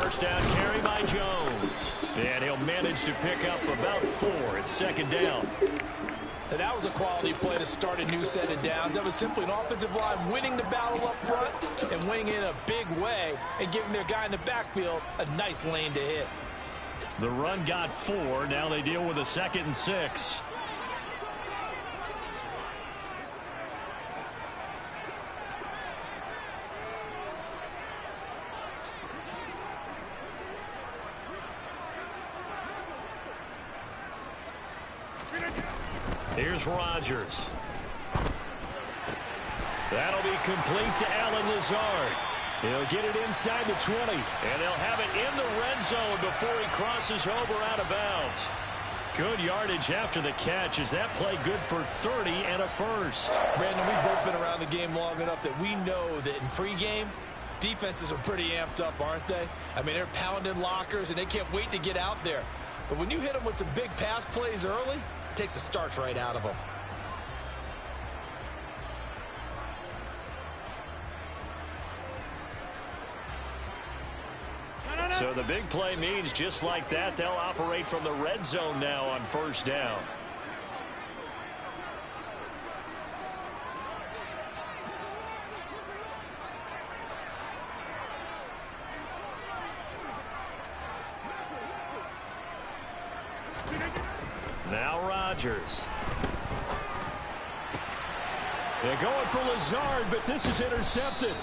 First down carry by Jones. And he'll manage to pick up about 4. It's second down. And that was a quality play to start a new set of downs. That was simply an offensive line winning the battle up front and winning it in a big way and giving their guy in the backfield a nice lane to hit. The run got 4. Now they deal with a 2nd and 6. Here's Rodgers. That'll be complete to Allen Lazard. He'll get it inside the 20, and they'll have it in the red zone before he crosses over out of bounds. Good yardage after the catch. Is that play good for 30 and a first? Brandon, we've both been around the game long enough that we know that in pregame, defenses are pretty amped up, aren't they? I mean, they're pounding lockers, and they can't wait to get out there. But when you hit them with some big pass plays early, it takes the starch right out of them. So the big play means just like that, they'll operate from the red zone now on first down. Now Rodgers. They're going for Lazard, but this is intercepted.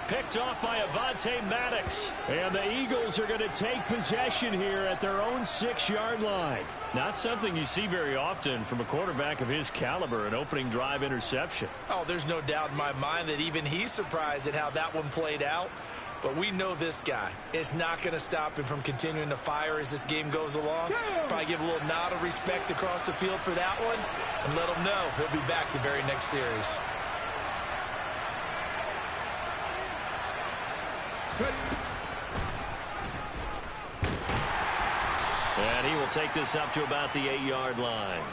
Picked off by Avonte Maddox. And the Eagles are going to take possession here at their own 6-yard line. Not something you see very often from a quarterback of his caliber, an opening drive interception. Oh, there's no doubt in my mind that even he's surprised at how that one played out. But we know this guy is not going to stop him from continuing to fire as this game goes along. Probably give a little nod of respect across the field for that one and let him know he'll be back the very next series. And he will take this up to about the 8-yard line.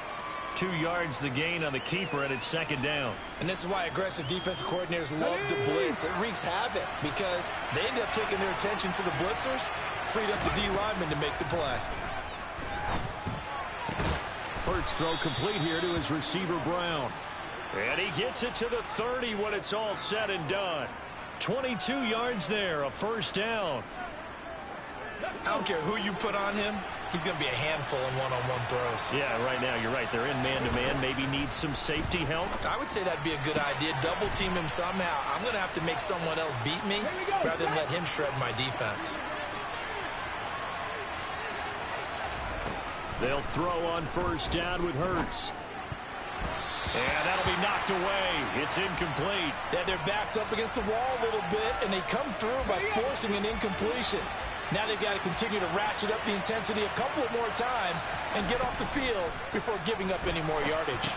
2 yards the gain on the keeper, and it's second down. And this is why aggressive defensive coordinators love to blitz. It wreaks havoc because they end up taking their attention to the blitzers, freed up the D lineman to make the play. Hurts throw complete here to his receiver Brown. And he gets it to the 30 when it's all said and done. 22 yards there, a first down. I don't care who you put on him. He's going to be a handful in one-on-one throws. Yeah, right now, you're right. They're in man-to-man. Maybe need some safety help. I would say that'd be a good idea. Double team him somehow. I'm going to have to make someone else beat me rather than let him shred my defense. They'll throw on first down with Hurts. And that'll be knocked away. It's incomplete. Yeah, their back's up against the wall a little bit, and they come through by forcing an incompletion. Now they've got to continue to ratchet up the intensity a couple of more times and get off the field before giving up any more yardage.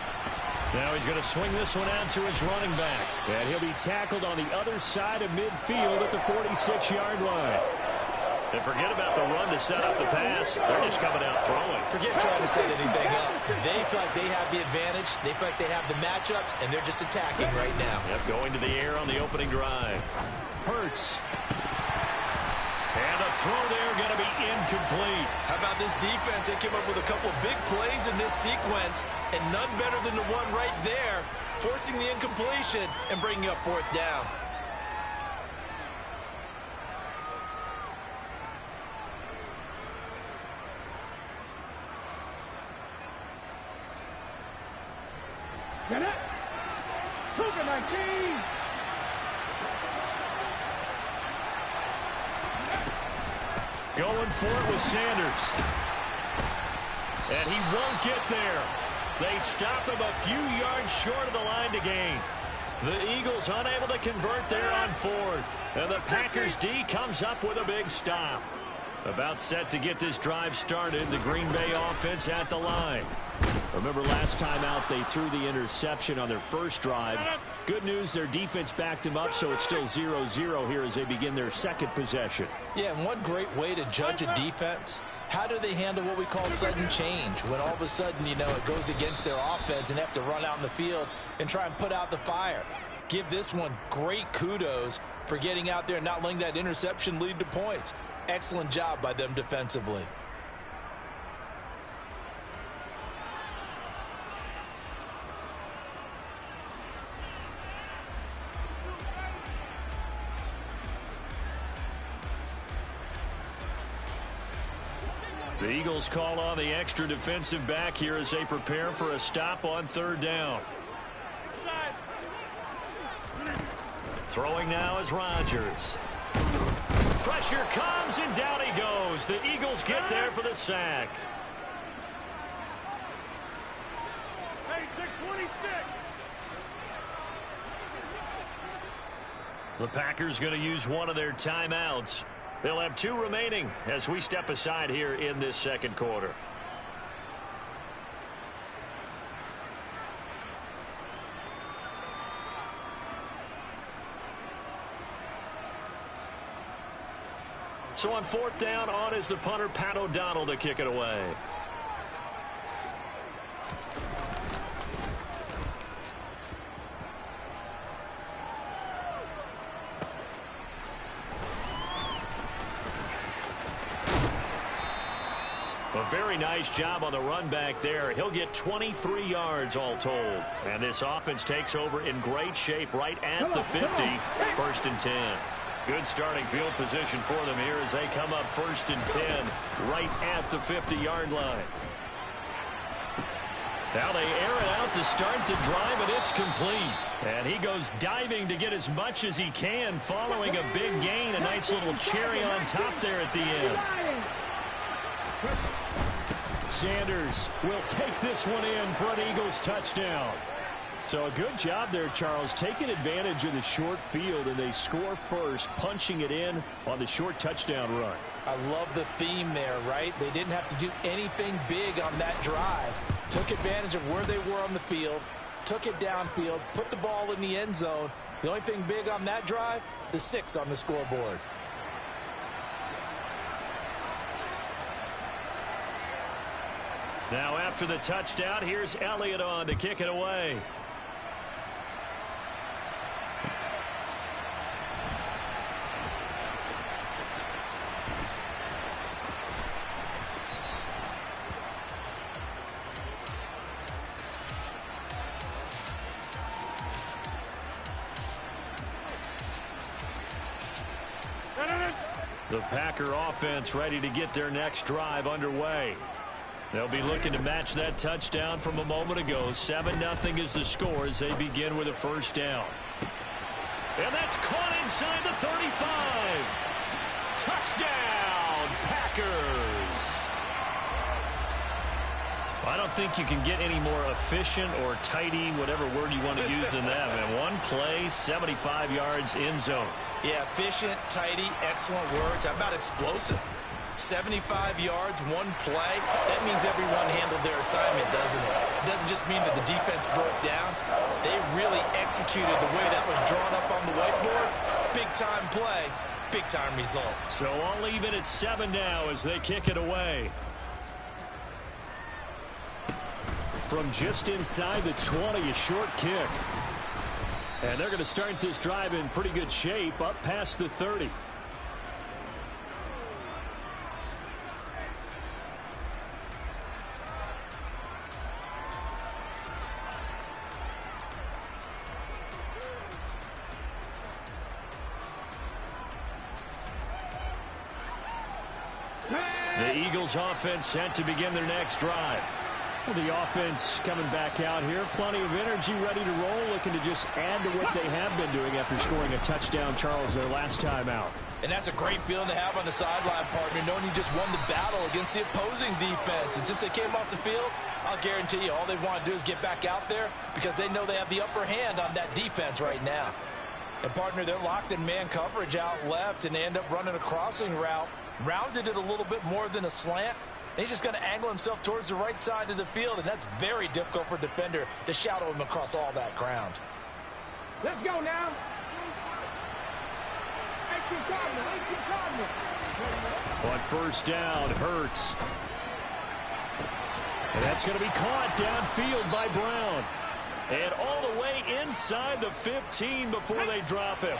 Now he's going to swing this one out to his running back. And he'll be tackled on the other side of midfield at the 46-yard line. And forget about the run to set up the pass. They're just coming out throwing. Forget trying to set anything up. They feel like they have the advantage. They feel like they have the matchups, and they're just attacking right now. Yep, going to the air on the opening drive. Hurts. And a throw there going to be incomplete. How about this defense? They came up with a couple of big plays in this sequence, and none better than the one right there, forcing the incompletion and bringing up fourth down. Get it? Cougar 19! Going for it with Sanders. And he won't get there. They stop him a few yards short of the line to gain. The Eagles unable to convert there on fourth. And the Packers D comes up with a big stop. About set to get this drive started. The Green Bay offense at the line. Remember last time out they threw the interception on their first drive. Good news, their defense backed them up, so it's still 0-0 here as they begin their second possession. Yeah, and one great way to judge a defense, how do they handle what we call sudden change? When all of a sudden, you know, it goes against their offense and they have to run out in the field and try and put out the fire. Give this one great kudos for getting out there and not letting that interception lead to points. Excellent job by them defensively. The Eagles call on the extra defensive back here as they prepare for a stop on third down. Throwing now is Rodgers. Pressure comes, and down he goes. The Eagles get there for the sack. Hey, 626. The Packers going to use one of their timeouts. They'll have 2 remaining as we step aside here in this second quarter. So on fourth down, on is the punter, Pat O'Donnell, to kick it away. A very nice job on the run back there. He'll get 23 yards all told. And this offense takes over in great shape right at the 50. First and 10. Good starting field position for them here as they come up first and 10 right at the 50-yard line. Now they air it out to start the drive, and it's complete. And he goes diving to get as much as he can following a big gain. A nice little cherry on top there at the end. Sanders will take this one in for an Eagles touchdown. So a good job there, Charles, taking advantage of the short field, and they score first, punching it in on the short touchdown run. I love the theme there, right? They didn't have to do anything big on that drive. Took advantage of where they were on the field, took it downfield, put the ball in the end zone. The only thing big on that drive, the 6 on the scoreboard. Now after the touchdown, here's Elliott on to kick it away. The Packer offense ready to get their next drive underway. They'll be looking to match that touchdown from a moment ago. 7-0 is the score as they begin with a first down. And that's caught inside the 35. Touchdown, Packers. I don't think you can get any more efficient or tidy, whatever word you want to use in that. Man, one play, 75 yards in zone. Yeah, efficient, tidy, excellent words. How about explosive? 75 yards, one play. That means everyone handled their assignment, doesn't it? It doesn't just mean that the defense broke down. They really executed the way that was drawn up on the whiteboard. Big-time play, big-time result. So I'll leave it at 7 now as they kick it away. From just inside the 20, a short kick. And they're going to start this drive in pretty good shape up past the 30. The Eagles offense set to begin their next drive. Well, the offense coming back out here. Plenty of energy, ready to roll, looking to just add to what they have been doing after scoring a touchdown, Charles, their last time out. And that's a great feeling to have on the sideline, partner, knowing you just won the battle against the opposing defense. And since they came off the field, I'll guarantee you all they want to do is get back out there because they know they have the upper hand on that defense right now. And, partner, they're locked in man coverage out left, and they end up running a crossing route. Rounded it a little bit more than a slant. And he's just going to angle himself towards the right side of the field, and that's very difficult for a defender to shadow him across all that ground. Let's go now. On first down, Hurts. And that's going to be caught downfield by Brown. And all the way inside the 15 before they drop him.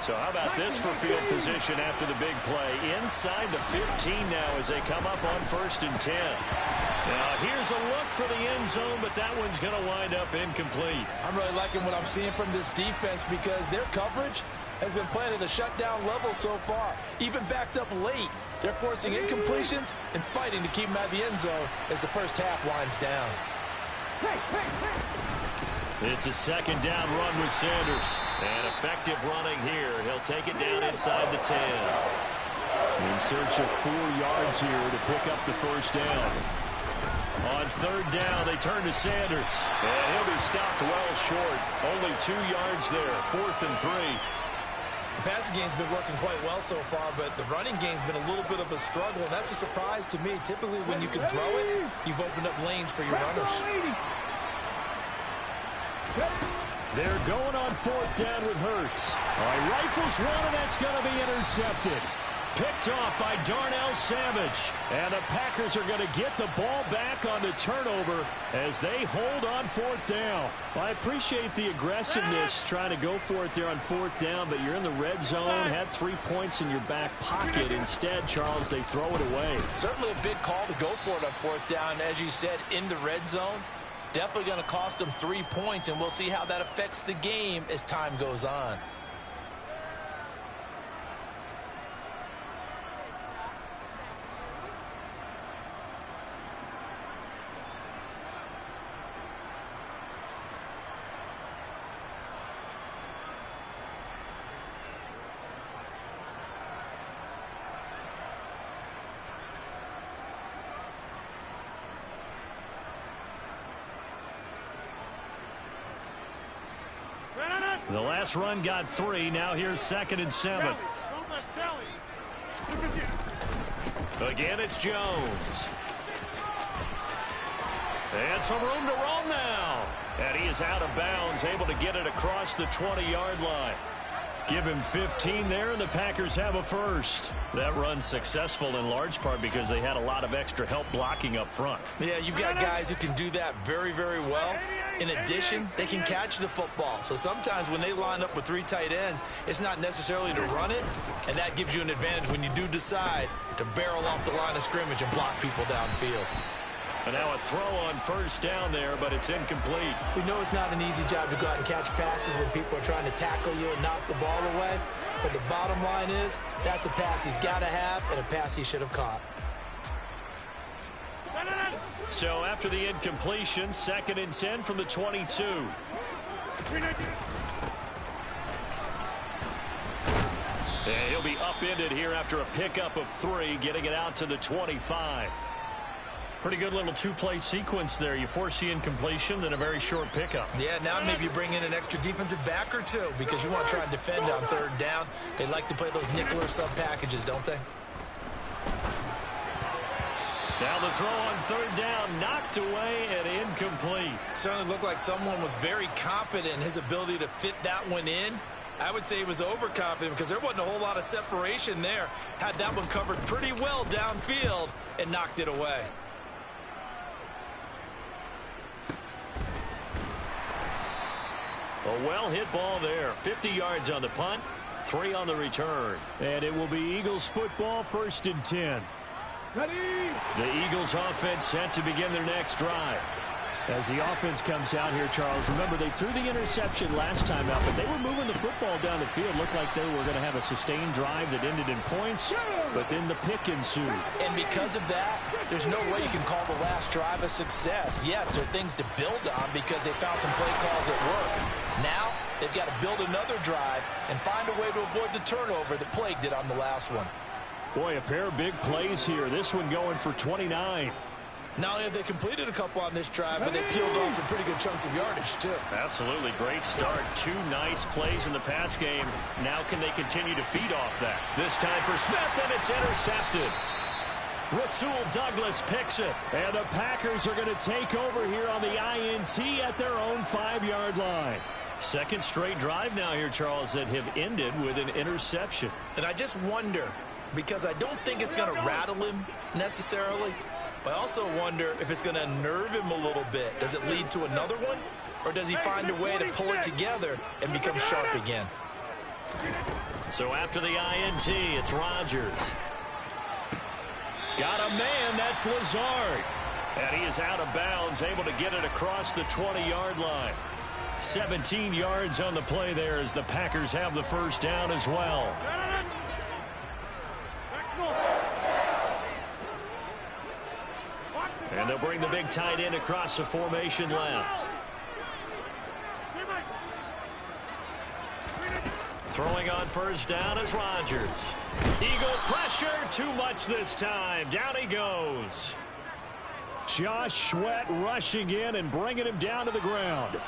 So how about this for field position after the big play? Inside the 15 now as they come up on 1st and 10. Now here's a look for the end zone, but that one's going to wind up incomplete. I'm really liking what I'm seeing from this defense because their coverage has been playing at a shutdown level so far. Even backed up late, they're forcing incompletions and fighting to keep them out of the end zone as the first half winds down. It's a 2nd down run with Sanders. And effective running here. He'll take it down inside the 10. In search of 4 yards here to pick up the first down. On 3rd down, they turn to Sanders. And he'll be stopped well short. Only 2 yards there. 4th and 3. The passing game's been working quite well so far, but the running game's been a little bit of a struggle, and that's a surprise to me. Typically, when you can throw it, you've opened up lanes for your runners. They're going on 4th down with Hurts. All right, rifles one, and that's going to be intercepted. Picked off by Darnell Savage. And the Packers are going to get the ball back on the turnover as they hold on 4th down. Well, I appreciate the aggressiveness trying to go for it there on 4th down, but you're in the red zone, had 3 points in your back pocket. Instead, Charles, they throw it away. Certainly a big call to go for it on 4th down, as you said, in the red zone. Definitely going to cost them 3 points, and we'll see how that affects the game as time goes on. The last run got 3. Now here's 2nd and 7. Again, it's Jones. And some room to roam now. And he is out of bounds, able to get it across the 20-yard line. Give him 15 there, and the Packers have a first. That run's successful in large part because they had a lot of extra help blocking up front. Yeah, you've got guys who can do that very, very well. In addition, they can catch the football. So sometimes when they line up with 3 tight ends, it's not necessarily to run it, and that gives you an advantage when you do decide to barrel off the line of scrimmage and block people downfield. And now a throw on 1st down there, but it's incomplete. We know it's not an easy job to go out and catch passes when people are trying to tackle you and knock the ball away. But the bottom line is, that's a pass he's got to have and a pass he should have caught. So after the incompletion, 2nd and 10 from the 22. And he'll be upended here after a pickup of 3, getting it out to the 25. Pretty good little 2-play sequence there. You force the incompletion, then a very short pickup. Yeah, now maybe you bring in an extra defensive back or 2 because you want to try and defend on 3rd down. They like to play those nickel or sub packages, don't they? Now the throw on 3rd down, knocked away and incomplete. Certainly looked like someone was very confident in his ability to fit that one in. I would say he was overconfident because there wasn't a whole lot of separation there. Had that one covered pretty well downfield and knocked it away. A well-hit ball there. 50 yards on the punt, 3 on the return. And it will be Eagles football, 1st and 10. Ready? The Eagles offense set to begin their next drive. As the offense comes out here, Charles, remember they threw the interception last time out, but they were moving the football down the field. Looked like they were going to have a sustained drive that ended in points, but then the pick ensued. And because of that, there's no way you can call the last drive a success. Yes, there are things to build on because they found some play calls that work. Now, they've got to build another drive and find a way to avoid the turnover that plagued it on the last one. Boy, a pair of big plays here. This one going for 29. Not only have they completed a couple on this drive, but they peeled off some pretty good chunks of yardage, too. Absolutely. Great start. 2 nice plays in the pass game. Now can they continue to feed off that? This time for Smith, and it's intercepted. Rasul Douglas picks it. And the Packers are going to take over here on the INT at their own 5-yard line. Second straight drive now here, Charles, that have ended with an interception. And I just wonder, because I don't think it's going to rattle him necessarily, but I also wonder if it's going to unnerve him a little bit. Does it lead to another one? Or does he find a way to pull it together and become sharp again? So after the INT, it's Rodgers. Got a man, that's Lazard. And he is out of bounds, able to get it across the 20-yard line. 17 yards on the play there as the Packers have the first down as well. And they'll bring the big tight end across the formation left. Throwing on first down is Rodgers. Eagle pressure, too much this time. Down he goes. Josh Sweat rushing in and bringing him down to the ground.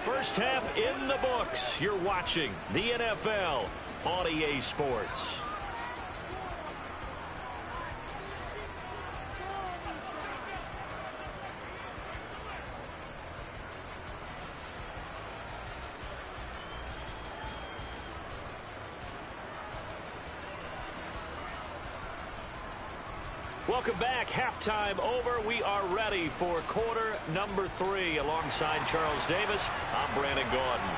First half in the books. You're watching the NFL on EA Sports. Welcome back. Halftime over. We are ready for quarter number 3. Alongside Charles Davis, I'm Brandon Gaudin.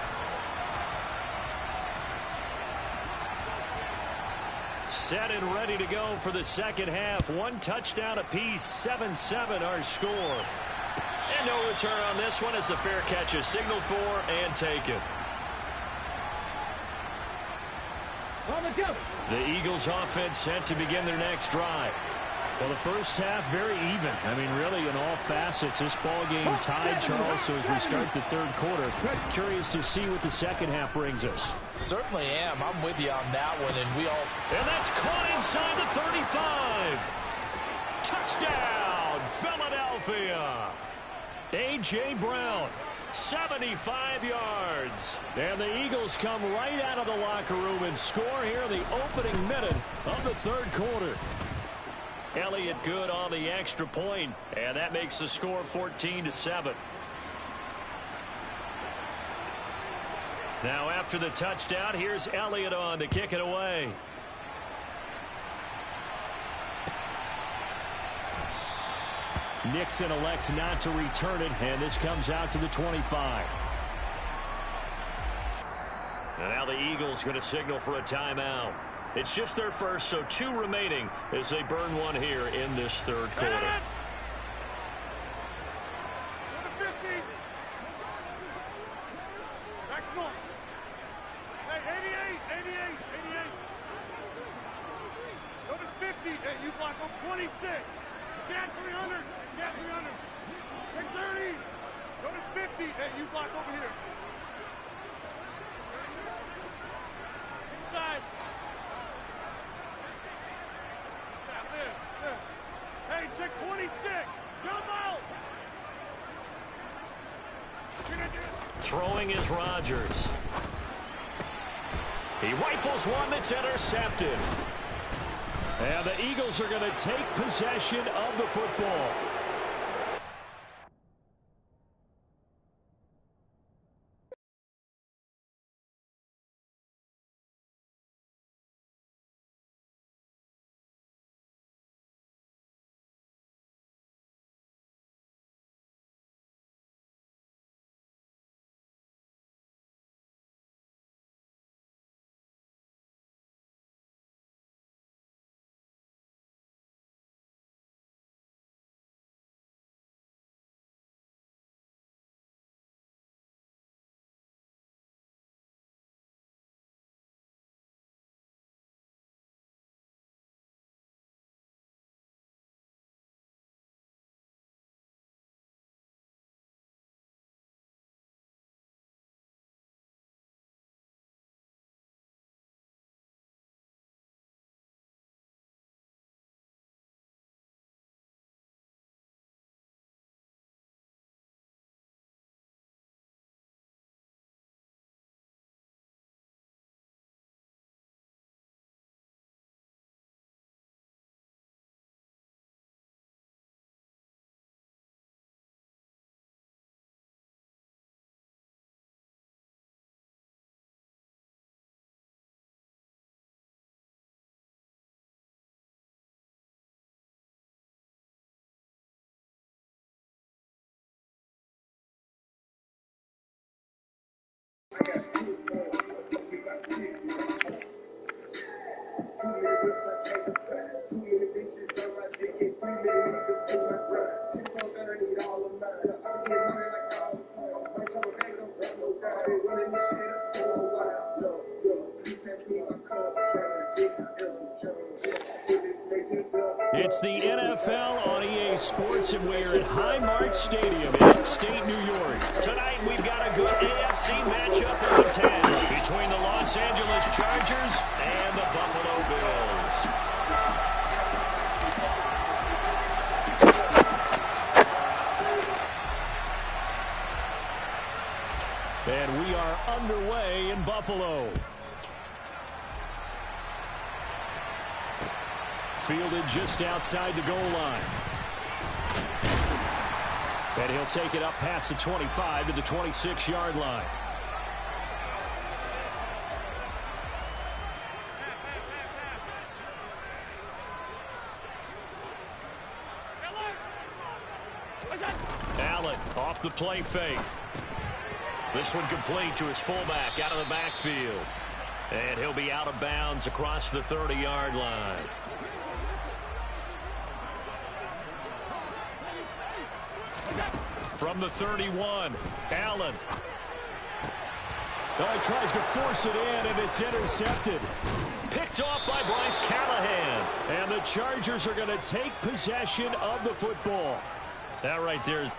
Set and ready to go for the second half. 1 touchdown apiece, 7-7 our score. And no return on this one as the fair catch is signaled for and taken. The Eagles offense set to begin their next drive. Well, the first half, very even. I mean, really, in all facets, this ball game tied, Charles. So as we start the third quarter, curious to see what the second half brings us. Certainly am. I'm with you on that one, and we all... And that's caught inside the 35. Touchdown, Philadelphia. A.J. Brown, 75 yards. And the Eagles come right out of the locker room and score here in the opening minute of the third quarter. Elliott good on the extra point, and that makes the score 14-7. Now after the touchdown, here's Elliott on to kick it away. Nixon elects not to return it, and this comes out to the 25. And now the Eagles going to signal for a timeout. It's just their first, so 2 remaining as they burn one here in this third quarter. You block on 26. Get 300. Get 300. Take 30. Go to 50. Hey, you block over here. Inside. Hey, take 26. Jump out. Throwing is Rodgers. He rifles one that's intercepted. And the Eagles are going to take possession of the football. It's the NFL on EA Sports, and we are at Highmark Stadium in upstate New York. Tonight, we've got a good AFC matchup in the 10 between the Los Angeles Chargers and the Buffalo Bills. And we are underway in Buffalo. Fielded just outside the goal line. And he'll take it up past the 25 to the 26-yard line. Allen off the play fake. This one complete to his fullback out of the backfield. And he'll be out of bounds across the 30-yard line. From the 31, Allen. Oh, he tries to force it in, and it's intercepted. Picked off by Bryce Callahan. And the Chargers are going to take possession of the football. That right there is...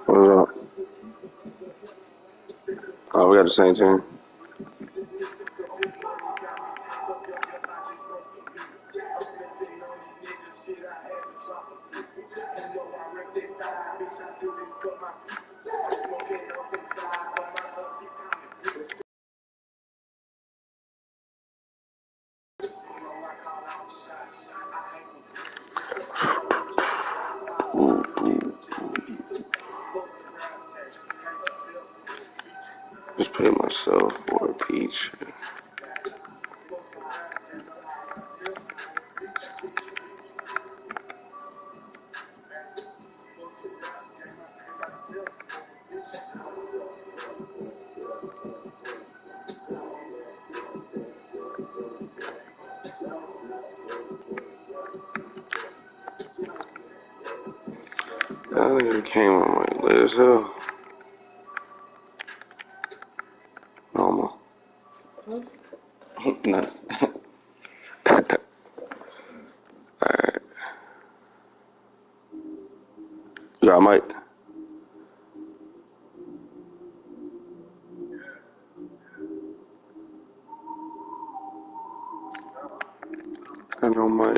What's up? Oh, we got the same team. Just pay myself for a peach. That nigga came on like late as hell. Normal. Nah. Alright. You got a mic? got no mic.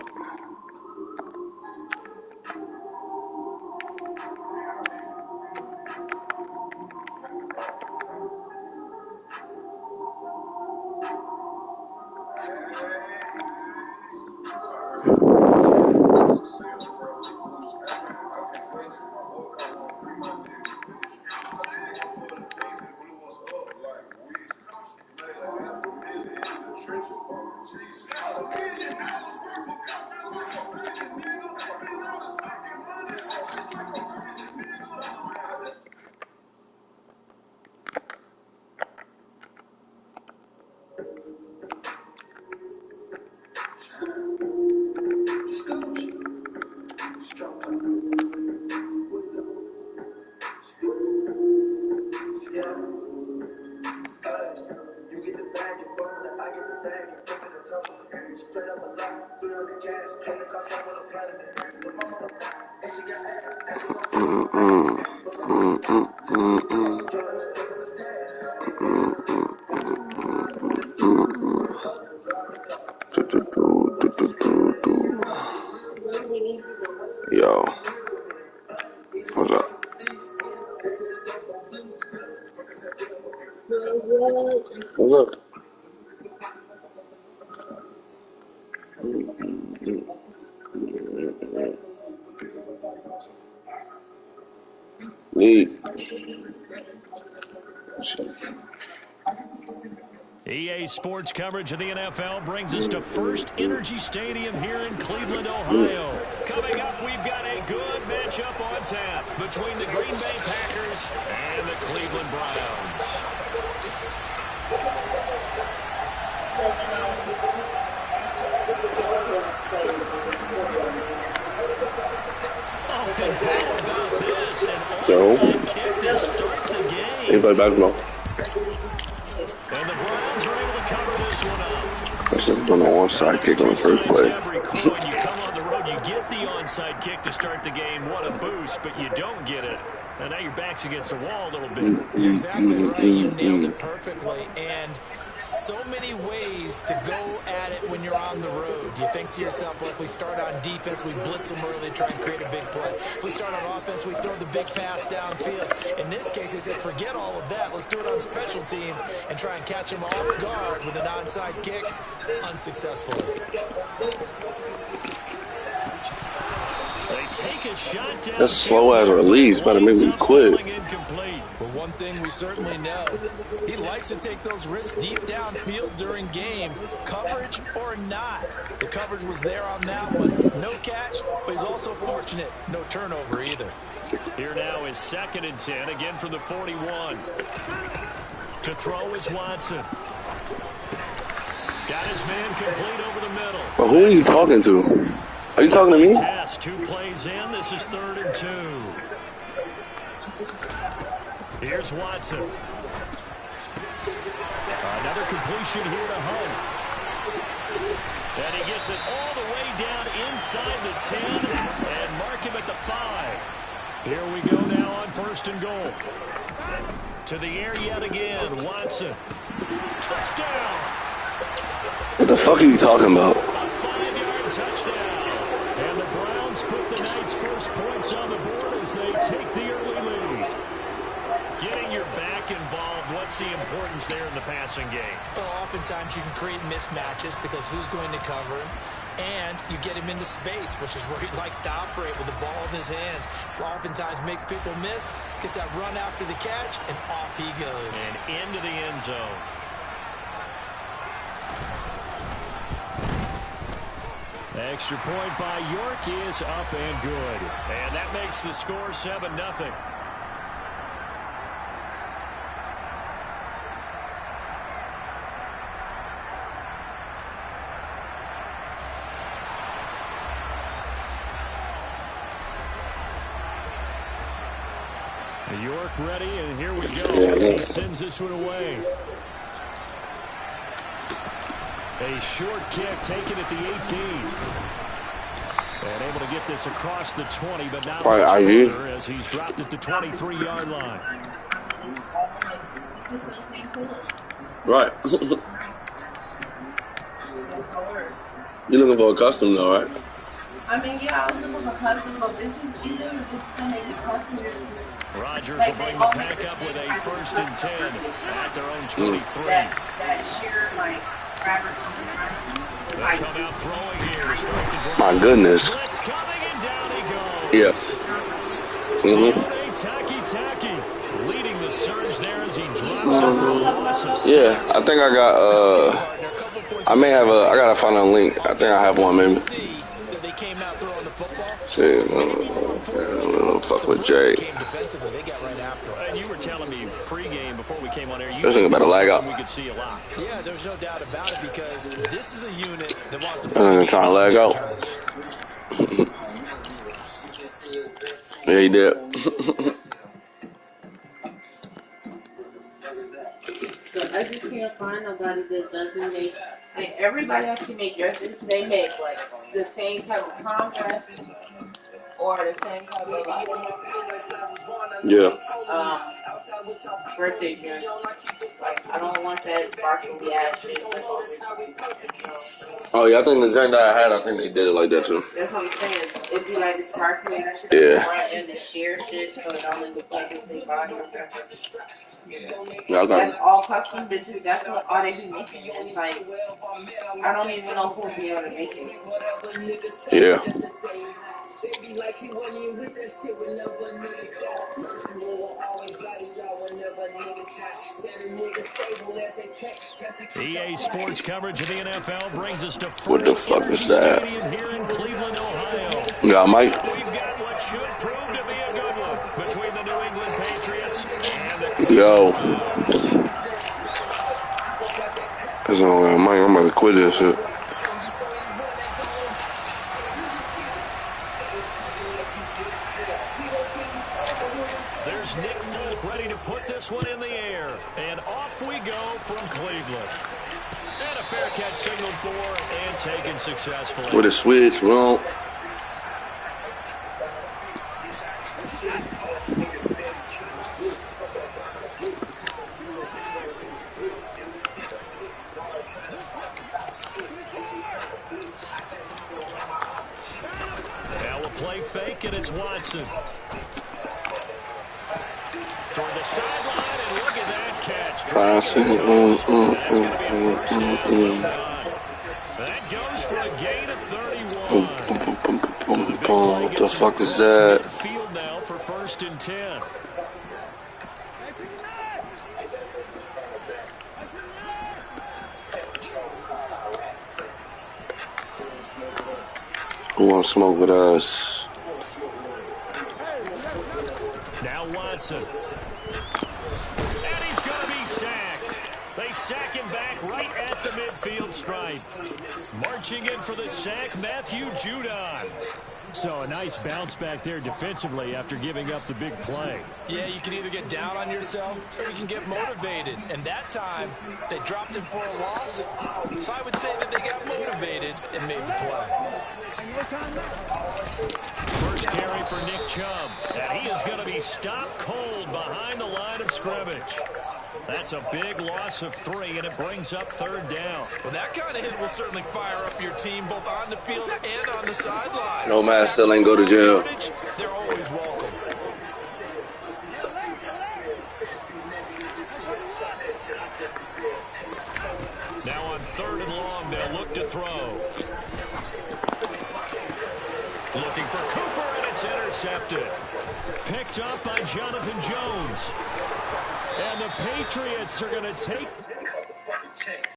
Yo, what's up? What's up? Lead. EA Sports coverage of the NFL brings us to First Energy Stadium here in Cleveland, Ohio. Coming up, we've got a good matchup on tap between the Green Bay Packers and the Cleveland Browns. Oh, and how about this? An onside kick to start the game. He play basketball. And the Browns are able to cover this one up. I should have done an onside kick on the first play. When you come on the road, you get the onside kick to start the game. What a boost, but you don't get it. And now your back's against the wall a little bit. You're exactly right. You nailed it perfectly. And so many ways to go at it when you're on the road. You think to yourself, well, if we start on defense, we blitz them early, try and create a big play. If we start on offense, we throw the big pass downfield. In this case, they said, forget all of that. Let's do it on special teams and try and catch them off guard with an onside kick unsuccessfully. They take a shot down. That's slow as release. Better make me quit. Well, one thing we certainly know, he likes to take those risks deep downfield during games, coverage or not. The coverage was there on that one. No catch, but he's also fortunate. No turnover either. Here now is 2nd and 10, again from the 41. To throw is Watson. Got his man complete over the middle. But who are you talking to? Are you talking to me? Pass, 2 plays in. This is 3rd and 2. Here's Watson. Another completion here to Hunt. And he gets it all the way down inside the 10 and mark him at the 5. Here we go now on 1st and goal. To the air yet again. Watson. Touchdown. What the fuck are you talking about? 5-yard touchdown. And the Browns put the night's first points on the board as they take the early lead. Getting your back involved, what's the importance there in the passing game? Well, oftentimes you can create mismatches because who's going to cover him? And you get him into space, which is where he likes to operate with the ball in his hands. Oftentimes makes people miss, gets that run after the catch, and off he goes. And into the end zone. Extra point by York is up and good. And that makes the score 7-0. York ready, and here we go as he sends this one away. A short kick taken at the 18. And able to get this across the 20, but now further as he's dropped it to 23-yard line. Right. You looking for a custom though, right? I mean, yeah, I was looking for custom, but bitches, either the bitches that make the custom, Rodgers like will they bring the all make pack the up same with a type of 1st and custom 10 version. at their own 23. That sheer like fabric on the front. They'll Like, come out throwing here to strike the My ground. goodness. Blitz coming, and down he goes. Yeah. Sione Taki leading the surge there as he drops it for a loss of 6. Yeah, I think I got I may have I gotta find a link. I think I have one maybe. They came out throwing the football. Shit, fuck with Jay. Defensively, they got right after him. And you were telling me pregame before we came on air, This thing about to lag out. we could see a lot. Yeah, there's no doubt about it because this is a unit that wants to I'm trying to lag out. Yeah, he did. I just can't find nobody that doesn't make. Like everybody else can make dresses. They make like the same type of contrast or the same type of like birthday dress. Like I don't want that sparkly ass shit. Like, Oh yeah, I think the drink that I had, I think they did it like that too. that's what I'm saying. It'd be like the sparkly ass shit and the sheer shit, so it only looks like it's their body. Yeah, That's all custom bitches. That's what all they be making. It's like I don't even know who'll be able to make it. Yeah. EA Sports coverage of the NFL brings us to What the fuck is that? here in Cleveland, Ohio. Yeah, Mike. We've got what should prove to be a good one between the New England Patriots and the Yo. That's all Mike. I'm about to quit this shit. There's Nick Folk ready to put this one in the air. And off we go from Cleveland. And a fair catch signaled for and taken successfully. With a switch, wrong. Now a play fake, and it's Watson. Toward the sideline, and look at that catch. That goes for a gain of 31. What the fuck is that? Field now for 1st and 10. Who wants to smoke with us? Now Watson. And he's going to be sacked. They sack him back right at the midfield stripe. Marching in for the sack, Matthew Judon. So a nice bounce back there defensively after giving up the big play. Yeah, you can either get down on yourself or you can get motivated. And that time, they dropped him for a loss. So I would say that they got motivated and made the play. First carry for Nick Chubb. And he is going to be stopped cold behind the line of scrimmage. That's a big loss of 3, and it brings up 3rd down. Well, that kind of hit will certainly fire up your team both on the field and on the sideline. No man still ain't go to jail. They're always welcome. Now on 3rd and long, they'll look to throw. Looking for Cooper, and it's intercepted. Picked up by Jonathan Jones. And the Patriots are going to take